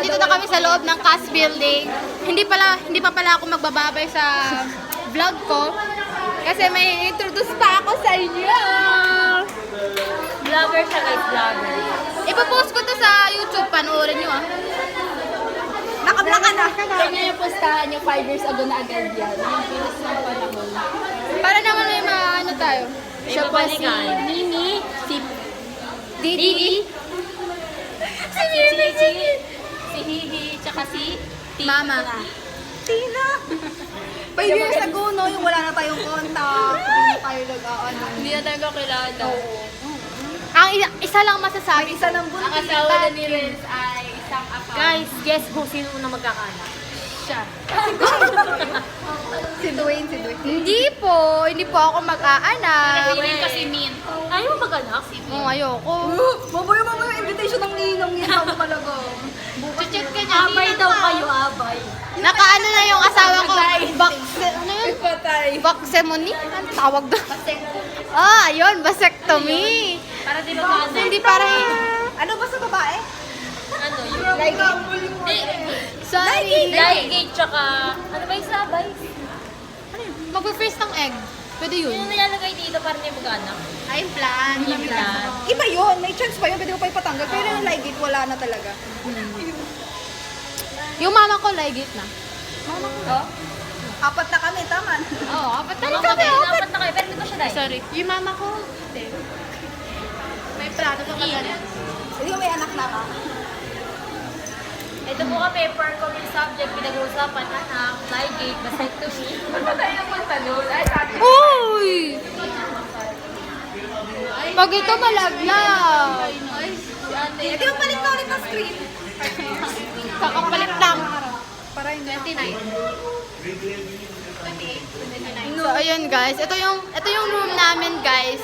nandito na kami sa loob ng CAS building. Hindi pa pala ako magbababay sa vlog ko. Kasi may introduce pa ako sa inyo. Vlogger siya guys, vlogger. Ipopost ko to sa YouTube. Panoorin nyo ah. Nakabla ka na. Kaya niyo yung postahan yung 5 years ago na agad yan. Yung pilis ng panahon. Para naman may ano tayo. Siya po si Mimi, si Didi. si Chichi, si Hihi, tsaka si Tina. Mama. Tina. 5 years ago, no, yung wala na tayong contact. Hindi na tayo nag-ano. Hindi na talaga kilala. Ang isa lang masasabi. Isa ng buntis. Ang asawa ni Renz ay isang asawa. Guys, guess kung sino unang magkakaanak? Siya. Si Dwayne. Hindi po ako mag-aanak. Dwayne kasi Min. Ayaw mo mag-anak? Ayoko. Mamaya, invitation ng ninong yan. Ako talaga. Check ka niya. Abay daw kayo, abay. Nakaano na yung asawa ko. Ano yun? Patay. Baksemony? Ano tawag doon? Ayun, vasectomy. Para di ba Hindi parang... Ano ba sa babae? ano yung... Sorry. Ligate tsaka... Ano ba yung sabay? Mag-freeze ng egg. Pwede yun. Yung nilalagay dito para di mag-anak? Ay, plan. Implant. Iba yun. May chance pa yun. Pwede mo pa ipatanggal. Pero yung ligate, wala na talaga. Yung mama ko, ligit na. Oh? 4 na kami, tama na. Oo, apat na Ano kami. dapat na kayo? Pero di ba siya dahil? Sorry. Yung mama ko, hindi. May plato pa ka na. Hindi ko may anak na ka. Ito po kami, per comment subject, pinag-uusapan, anak, ligate, vasectomy. Ano tayo napunta nun? Ay, sabi Uy! Pag ito malaglag. Hindi mo palit na ulit ng screen. Kakapalit lang. Para hindi. 29. So, ayun guys. Ito yung room namin guys.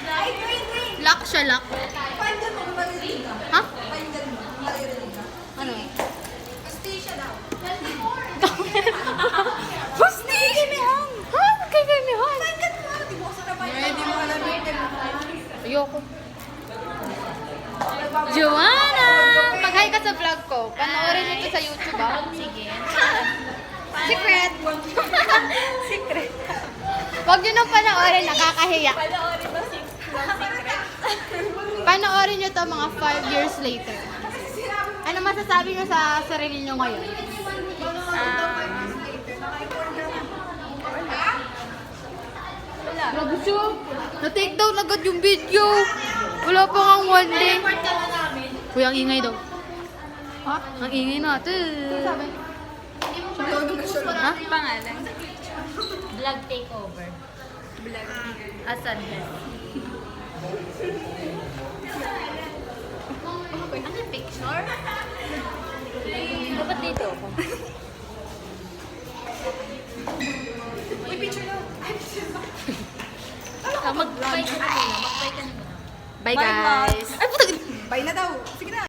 Ay, wait. Lock siya, lock. Pakinggan mo, maririnig ka. Ha? Pakinggan mo, maririnig ka. Ano? Stay siya daw. Basti! Kimihan! Ha? Kimihan! Pakinggan mo, di mo sa kapay. Hindi mo alam yung Ayoko. Joanna! Mag-hi ka sa vlog ko. Panoorin niyo ito sa YouTube ah. Sige. Secret! Secret. Huwag niyo nang panoorin, nakakahiya. Panoorin mo si Panoorin niyo to mga 5 years later. Ano masasabi niyo sa sarili niyo ngayon? Grabe siya. Na-take down agad yung video. Wala pa nga 1 day. Uy, ang ingay daw. Ha? Ang ingay natin. Ha? pangalan. Vlog takeover. Vlog. Asan ba? Ano yung picture? Dapat dito ako. Uy, picture daw. Mag-bye ka na muna. Mag-bye ka na muna. Bye guys. Ay, puta. Bye na daw. Sige na.